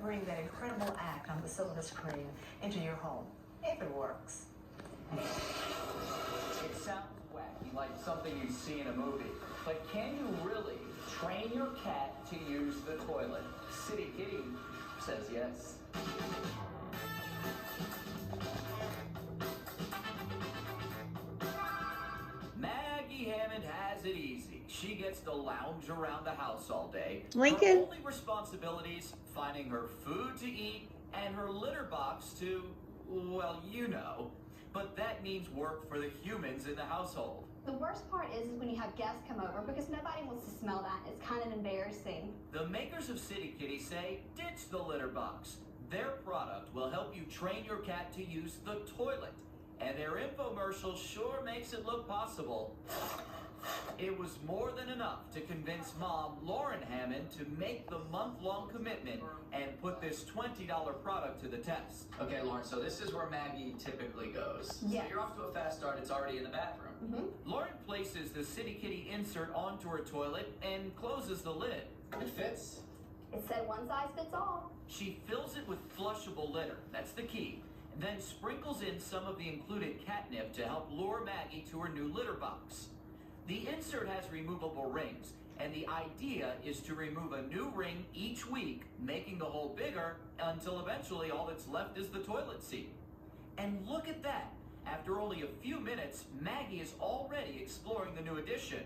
bring that incredible act on the silver screen into your home, if it works. It sounds wacky, like something you see in a movie. But can you really train your cat to use the toilet? City Kitty says yes. Maggie Hammond has it easy. She gets to lounge around the house all day. Lincoln. Her only responsibilities, finding her food to eat and her litter box to, well, you know. But that means work for the humans in the household. The worst part is when you have guests come over because nobody wants to smell that. It's kind of embarrassing. The makers of City Kitty say ditch the litter box. Their product will help you train your cat to use the toilet. And their infomercial sure makes it look possible. It was more than enough to convince mom, Lauren Hammond, to make the month-long commitment and put this $20 product to the test. Okay, Lauren, so this is where Maggie typically goes. Yes. So you're off to a fast start. It's already in the bathroom. Lauren places the City Kitty insert onto her toilet and closes the lid. It fits. It said one size fits all. She fills it with flushable litter. That's the key. Then sprinkles in some of the included catnip to help lure Maggie to her new litter box. The insert has removable rings, and the idea is to remove a new ring each week, making the hole bigger until eventually all that's left is the toilet seat. And look at that. After only a few minutes, Maggie is already exploring the new addition.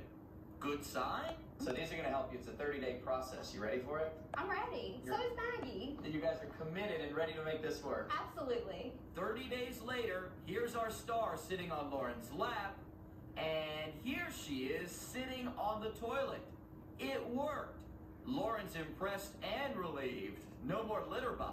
Good sign? So these are going to help you. It's a 30-day process. You ready for it? I'm ready. So is Maggie. You guys are committed and ready to make this work. Absolutely. 30 days later, here's our star sitting on Lauren's lap, and here she is sitting on the toilet. It worked. Lauren's impressed and relieved. No more litter box.